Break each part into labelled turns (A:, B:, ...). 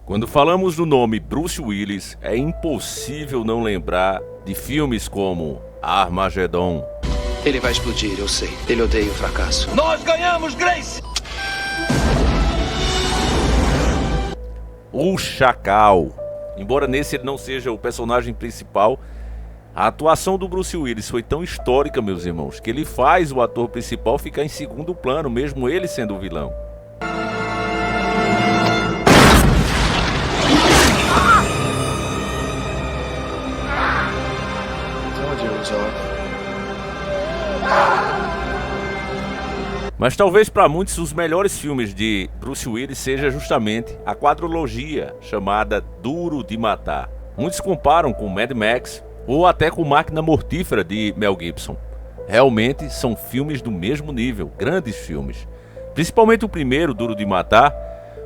A: Quando falamos do nome Bruce Willis, é impossível não lembrar de filmes como Armageddon.
B: Ele vai explodir, eu sei. Ele odeia o fracasso.
C: Nós ganhamos, Grace!
A: O Chacal. Embora nesse ele não seja o personagem principal, a atuação do Bruce Willis foi tão histórica, meus irmãos, que ele faz o ator principal ficar em segundo plano, mesmo ele sendo o vilão. Mas talvez para muitos os melhores filmes de Bruce Willis seja justamente a quadrilogia chamada Duro de Matar. Muitos comparam com Mad Max ou até com Máquina Mortífera de Mel Gibson. Realmente são filmes do mesmo nível, grandes filmes. Principalmente o primeiro, Duro de Matar,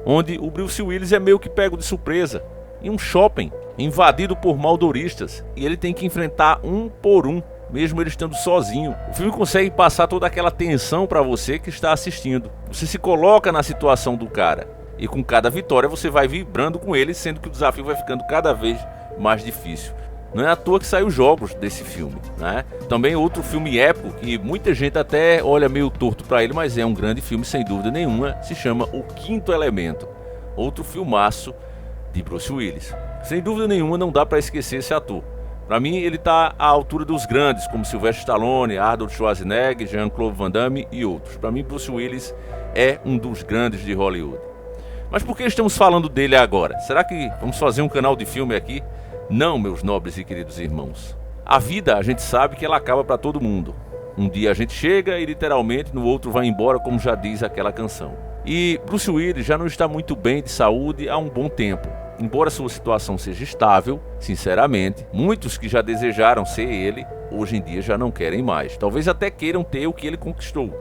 A: onde o Bruce Willis é meio que pego de surpresa em um shopping invadido por maldoristas e ele tem que enfrentar um por um, mesmo ele estando sozinho. O filme consegue passar toda aquela tensão para você que está assistindo. Você se coloca na situação do cara e com cada vitória você vai vibrando com ele, sendo que o desafio vai ficando cada vez mais difícil. Não é à toa que saem os jogos desse filme, né? Também outro filme épico que muita gente até olha meio torto para ele, mas é um grande filme sem dúvida nenhuma, se chama O Quinto Elemento. Outro filmaço de Bruce Willis. Sem dúvida nenhuma não dá para esquecer esse ator. Para mim ele está à altura dos grandes, como Sylvester Stallone, Arnold Schwarzenegger, Jean-Claude Van Damme e outros. Para mim Bruce Willis é um dos grandes de Hollywood. Mas por que estamos falando dele agora? Será que vamos fazer um canal de filme aqui? Não, meus nobres e queridos irmãos. A vida, a gente sabe que ela acaba para todo mundo. Um dia a gente chega e literalmente no outro vai embora, como já diz aquela canção. E Bruce Willis já não está muito bem de saúde há um bom tempo. Embora sua situação seja estável, sinceramente, muitos que já desejaram ser ele, hoje em dia já não querem mais. Talvez até queiram ter o que ele conquistou,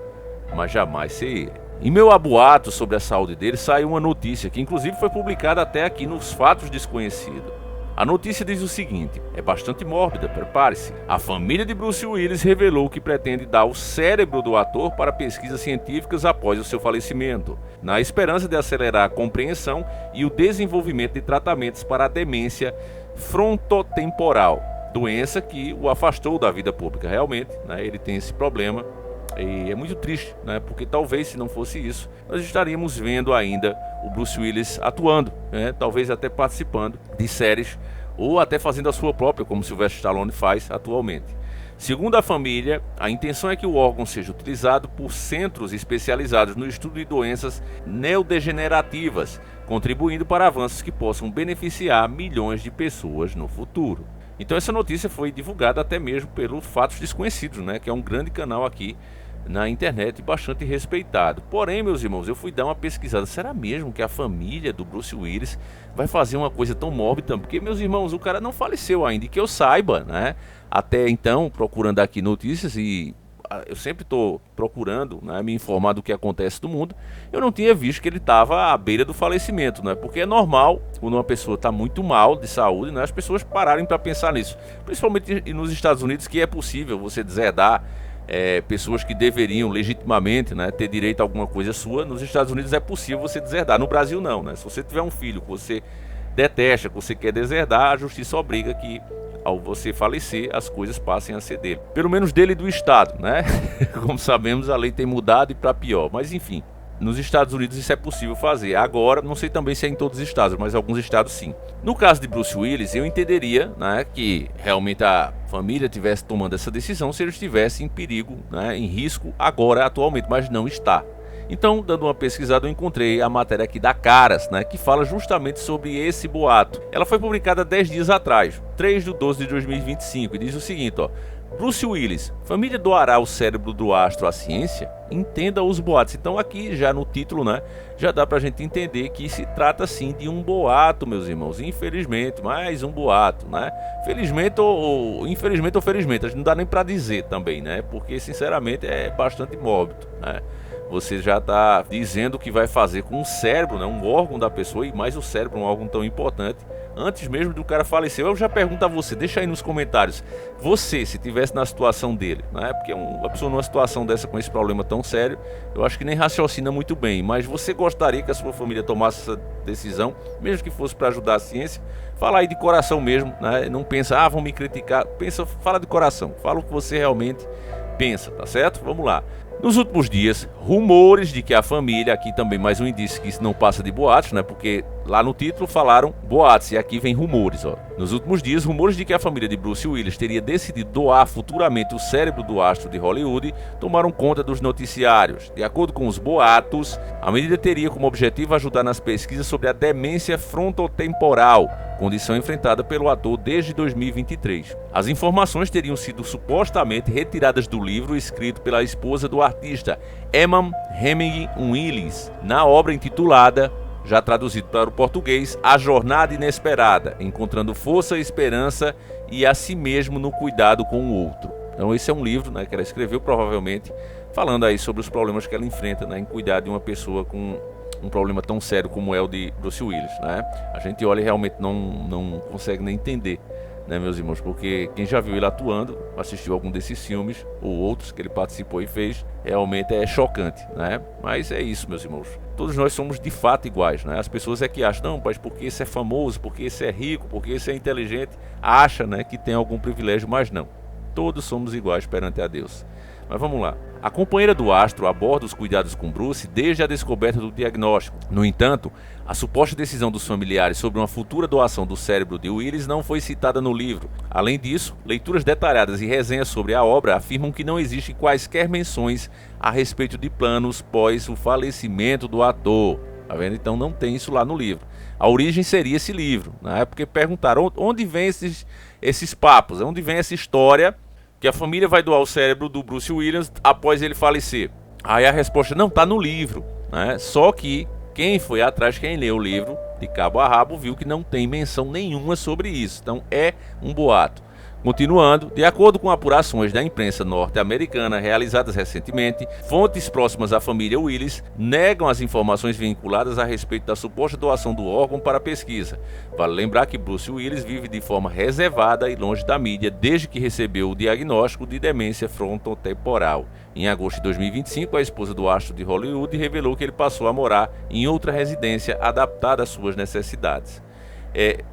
A: mas jamais ser ele. Em meu aboato sobre a saúde dele saiu uma notícia que inclusive foi publicada até aqui nos Fatos Desconhecidos. A notícia diz o seguinte, é bastante mórbida, prepare-se. A família de Bruce Willis revelou que pretende dar o cérebro do ator para pesquisas científicas após o seu falecimento, na esperança de acelerar a compreensão e o desenvolvimento de tratamentos para a demência frontotemporal, doença que o afastou da vida pública. Realmente, né, ele tem esse problema e é muito triste, né, porque talvez se não fosse isso, nós estaríamos vendo ainda o Bruce Willis atuando, né, talvez até participando de séries ou até fazendo a sua própria, como Sylvester Stallone faz atualmente. Segundo a família, a intenção é que o órgão seja utilizado por centros especializados no estudo de doenças neurodegenerativas, contribuindo para avanços que possam beneficiar milhões de pessoas no futuro. Então essa notícia foi divulgada até mesmo pelo Fatos Desconhecidos, né, que é um grande canal aqui na internet bastante respeitado. Porém, meus irmãos, eu fui dar uma pesquisada. Será mesmo que a família do Bruce Willis vai fazer uma coisa tão mórbida? Porque, meus irmãos, o cara não faleceu ainda, e que eu saiba, né? Até então, procurando aqui notícias, e eu sempre estou procurando, né, me informar do que acontece no mundo, eu não tinha visto que ele estava à beira do falecimento, né? Porque é normal, quando uma pessoa está muito mal de saúde, né, as pessoas pararem para pensar nisso. Principalmente nos Estados Unidos, que é possível você deserdar pessoas que deveriam legitimamente, né, ter direito a alguma coisa sua. Nos Estados Unidos é possível você deserdar, no Brasil não, né? Se você tiver um filho que você detesta, que você quer deserdar, a justiça obriga que ao você falecer as coisas passem a ser dele, pelo menos dele e do Estado, né? Como sabemos, a lei tem mudado e para pior, mas enfim, nos Estados Unidos isso é possível fazer. Agora, não sei também se é em todos os estados, mas alguns estados sim. No caso de Bruce Willis, eu entenderia, né, que realmente a família estivesse tomando essa decisão se ele estivesse em perigo, né, em risco agora, atualmente, mas não está. Então, dando uma pesquisada, eu encontrei a matéria aqui da Caras, né, que fala justamente sobre esse boato. Ela foi publicada 10 dias atrás, 3/12/2025, e diz o seguinte, ó: Bruce Willis, família doará o cérebro do astro à ciência? Entenda os boatos. Então aqui já no título, né, já dá pra gente entender que se trata sim de um boato, meus irmãos. Infelizmente, mais um boato, né? Felizmente ou felizmente, a gente não dá nem pra dizer também, né? Porque sinceramente é bastante mórbido, né? você já está dizendo o que vai fazer com o cérebro, né, um órgão da pessoa, e mais o cérebro, um órgão tão importante, antes mesmo do cara falecer. Eu já pergunto a você, deixa aí nos comentários, você, se tivesse na situação dele, né, porque uma pessoa numa situação dessa, com esse problema tão sério, eu acho que nem raciocina muito bem, mas você gostaria que a sua família tomasse essa decisão, mesmo que fosse para ajudar a ciência? Fala aí de coração mesmo, né? Não pensa, vão me criticar, fala de coração, fala o que você realmente pensa, tá certo? Vamos lá. Nos últimos dias, rumores de que a família, aqui também mais um indício que isso não passa de boatos, né? Porque lá no título falaram boatos e aqui vem rumores, ó. Nos últimos dias, rumores de que a família de Bruce Willis teria decidido doar futuramente o cérebro do astro de Hollywood tomaram conta dos noticiários. De acordo com os boatos, a medida teria como objetivo ajudar nas pesquisas sobre a demência frontotemporal, condição enfrentada pelo ator desde 2023. As informações teriam sido supostamente retiradas do livro escrito pela esposa do artista, Eman Heming Willis, na obra intitulada, já traduzido para o português, A Jornada Inesperada, encontrando força e esperança e a si mesmo no cuidado com o outro. Então esse é um livro, né, que ela escreveu provavelmente, falando aí sobre os problemas que ela enfrenta, né, em cuidar de uma pessoa com um problema tão sério como é o de Bruce Willis, né? A gente olha e realmente não consegue nem entender, né, meus irmãos? Porque quem já viu ele atuando, assistiu algum desses filmes ou outros que ele participou e fez, realmente é chocante, né? Mas é isso, meus irmãos. Todos nós somos de fato iguais, né? As pessoas é que acham, não, mas porque esse é famoso, porque esse é rico, porque esse é inteligente, acha, né, que tem algum privilégio, mas não. Todos somos iguais perante a Deus. Mas vamos lá. A companheira do astro aborda os cuidados com Bruce desde a descoberta do diagnóstico. No entanto, a suposta decisão dos familiares sobre uma futura doação do cérebro de Willis não foi citada no livro. Além disso, leituras detalhadas e resenhas sobre a obra afirmam que não existem quaisquer menções a respeito de planos pós o falecimento do ator. Tá vendo? Então não tem isso lá no livro. A origem seria esse livro, né? Porque perguntaram onde vem esses papos, onde vem essa história que a família vai doar o cérebro do Bruce Willis após ele falecer. Aí a resposta, não, tá no livro, né? Só que quem foi atrás, quem leu o livro de cabo a rabo, viu que não tem menção nenhuma sobre isso. Então é um boato. Continuando, de acordo com apurações da imprensa norte-americana realizadas recentemente, fontes próximas à família Willis negam as informações vinculadas a respeito da suposta doação do órgão para pesquisa. Vale lembrar que Bruce Willis vive de forma reservada e longe da mídia desde que recebeu o diagnóstico de demência frontotemporal. Em agosto de 2025, a esposa do astro de Hollywood revelou que ele passou a morar em outra residência adaptada às suas necessidades.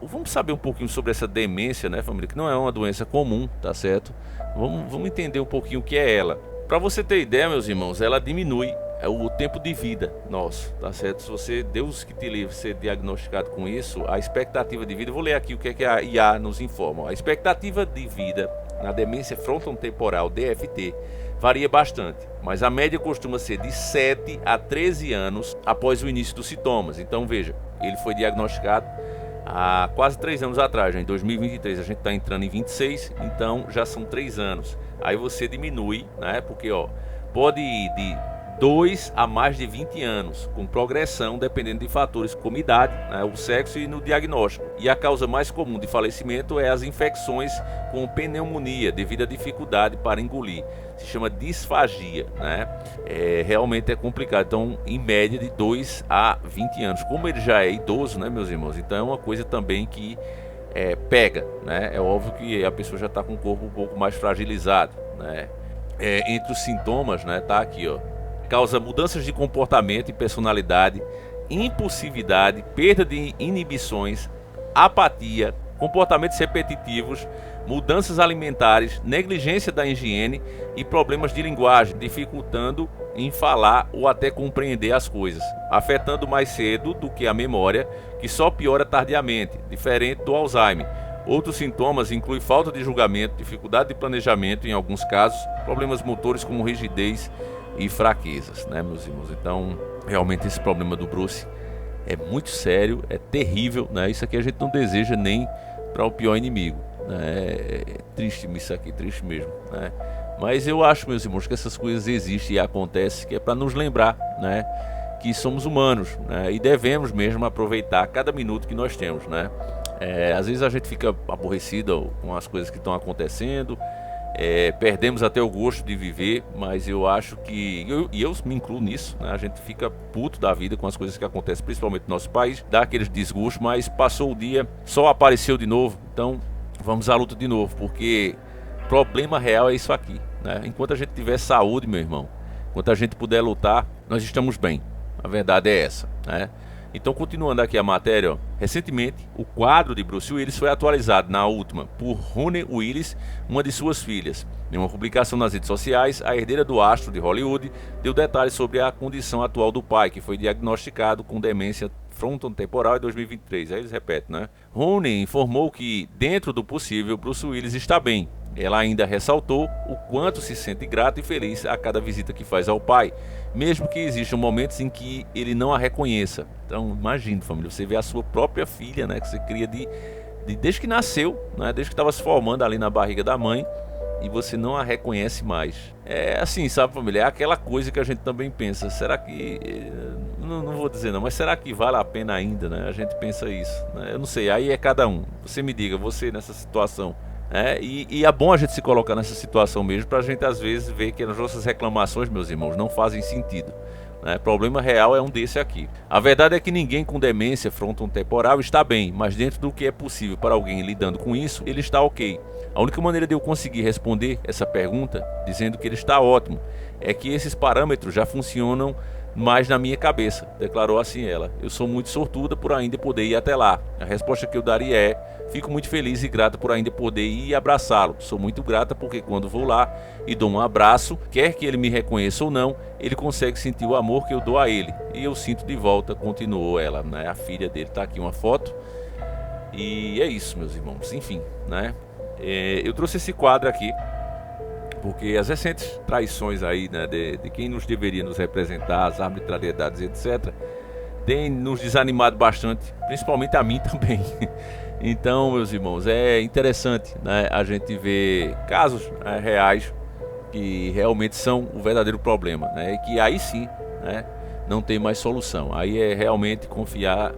A: Vamos saber um pouquinho sobre essa demência, né, família? Que não é uma doença comum, tá certo? Vamos entender um pouquinho o que é ela. Para você ter ideia, meus irmãos, ela diminui o tempo de vida nosso, tá certo? Se você, Deus que te livre, ser diagnosticado com isso, a expectativa de vida, eu vou ler aqui o que a IA nos informa. A expectativa de vida na demência frontotemporal, DFT, varia bastante, mas a média costuma ser de 7 a 13 anos após o início dos sintomas. Então veja, ele foi diagnosticado há quase 3 anos atrás, em 2023, a gente está entrando em 26, então já são 3 anos. Aí você diminui, né? Porque pode ir de 2 a mais de 20 anos, com progressão dependendo de fatores como idade, né, o sexo e no diagnóstico. E a causa mais comum de falecimento é as infecções com pneumonia, devido à dificuldade para engolir. Se chama disfagia, né? Realmente é complicado. Então, em média, de 2 a 20 anos. Como ele já é idoso, né, meus irmãos? Então é uma coisa também que pega, né? É óbvio que a pessoa já está com o corpo um pouco mais fragilizado, né? Entre os sintomas, né, tá aqui, causa mudanças de comportamento e personalidade, impulsividade, perda de inibições, apatia, comportamentos repetitivos, mudanças alimentares, negligência da higiene e problemas de linguagem, dificultando em falar ou até compreender as coisas, afetando mais cedo do que a memória, que só piora tardiamente, diferente do Alzheimer. Outros sintomas incluem falta de julgamento, dificuldade de planejamento em alguns casos, problemas motores como rigidez e fraquezas, né, meus irmãos? Então, realmente esse problema do Bruce é muito sério, é terrível, né? Isso aqui a gente não deseja nem para o pior inimigo, né? É triste isso aqui, triste mesmo, né? Mas eu acho, meus irmãos, que essas coisas existem e acontecem, que é para nos lembrar, né, que somos humanos, né? E devemos mesmo aproveitar cada minuto que nós temos, né? Às vezes a gente fica aborrecido com as coisas que estão acontecendo, Perdemos até o gosto de viver, mas eu acho que, eu me incluo nisso, né? A gente fica puto da vida com as coisas que acontecem, principalmente no nosso país, dá aqueles desgostos, mas passou o dia, sol apareceu de novo, então vamos à luta de novo, porque o problema real é isso aqui, né? Enquanto a gente tiver saúde, meu irmão, enquanto a gente puder lutar, nós estamos bem, a verdade é essa, né? Então, continuando aqui a matéria, ó, recentemente o quadro de Bruce Willis foi atualizado na última por Rooney Willis, uma de suas filhas. Em uma publicação nas redes sociais, a herdeira do astro de Hollywood deu detalhes sobre a condição atual do pai, que foi diagnosticado com demência frontotemporal em 2023. Aí eles repetem, né? Rooney informou que, dentro do possível, Bruce Willis está bem. Ela ainda ressaltou o quanto se sente grata e feliz a cada visita que faz ao pai, mesmo que existam momentos em que ele não a reconheça. Então, imagine, família, você vê a sua própria filha, né, que você cria desde que nasceu, né, desde que estava se formando ali na barriga da mãe, e você não a reconhece mais. É assim, sabe, família, é aquela coisa que a gente também pensa, será que... Não vou dizer não, mas será que vale a pena ainda, né? A gente pensa isso, né? Eu não sei, aí é cada um. Você me diga, você nessa situação... E é bom a gente se colocar nessa situação mesmo, para a gente às vezes ver que as nossas reclamações, meus irmãos, não fazem sentido, né? Problema real é um desse aqui. A verdade é que ninguém com demência frontotemporal está bem, mas dentro do que é possível para alguém lidando com isso, ele está ok. A única maneira de eu conseguir responder essa pergunta, dizendo que ele está ótimo, é que esses parâmetros já funcionam mais na minha cabeça, declarou assim ela. Eu sou muito sortuda por ainda poder ir até lá. A resposta que eu daria é: fico muito feliz e grata por ainda poder ir e abraçá-lo. Sou muito grata porque quando vou lá e dou um abraço, quer que ele me reconheça ou não, ele consegue sentir o amor que eu dou a ele. E eu sinto de volta, continuou ela, né? A filha dele, tá aqui uma foto. E é isso, meus irmãos. Enfim, né? Eu trouxe esse quadro aqui porque as recentes traições aí, né, de quem nos deveria nos representar, as arbitrariedades, etc., tem nos desanimado bastante, principalmente a mim também. Então, meus irmãos, é interessante, né, a gente ver casos, né, reais que realmente são o verdadeiro problema, né, e que aí sim, né, não tem mais solução. Aí é realmente confiar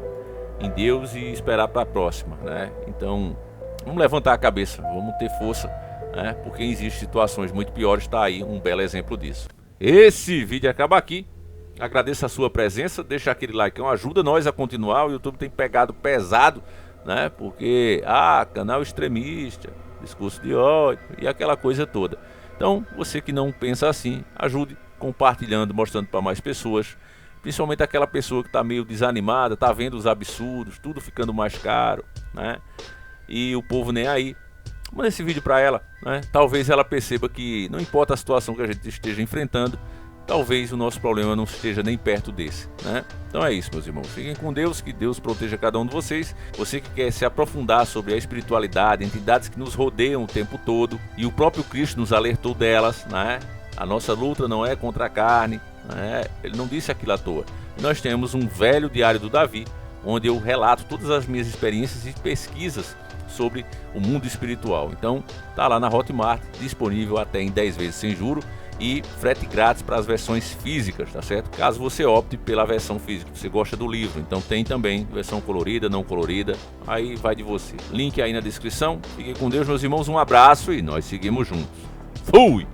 A: em Deus e esperar para a próxima, né? Então, vamos levantar a cabeça, vamos ter força, né? Porque existem situações muito piores, está aí um belo exemplo disso. Esse vídeo acaba aqui. Agradeço a sua presença, deixa aquele like, ajuda nós a continuar. O YouTube tem pegado pesado, né? Porque, canal extremista, discurso de ódio e aquela coisa toda. Então, você que não pensa assim, ajude compartilhando, mostrando para mais pessoas. Principalmente aquela pessoa que está meio desanimada, está vendo os absurdos, tudo ficando mais caro, né? E o povo nem aí. Manda esse vídeo para ela, né? Talvez ela perceba que não importa a situação que a gente esteja enfrentando, talvez o nosso problema não esteja nem perto desse, né? Então é isso, meus irmãos. Fiquem com Deus, que Deus proteja cada um de vocês. Você que quer se aprofundar sobre a espiritualidade, entidades que nos rodeiam o tempo todo, e o próprio Cristo nos alertou delas, né? A nossa luta não é contra a carne, né? Ele não disse aquilo à toa. Nós temos um velho diário do Davi, onde eu relato todas as minhas experiências e pesquisas sobre o mundo espiritual. Então tá lá na Hotmart, disponível até em 10 vezes sem juro e frete grátis para as versões físicas, tá certo? Caso você opte pela versão física, você gosta do livro, então tem também versão colorida, não colorida, aí vai de você. Link aí na descrição. Fiquem com Deus, meus irmãos, um abraço e nós seguimos juntos. Fui!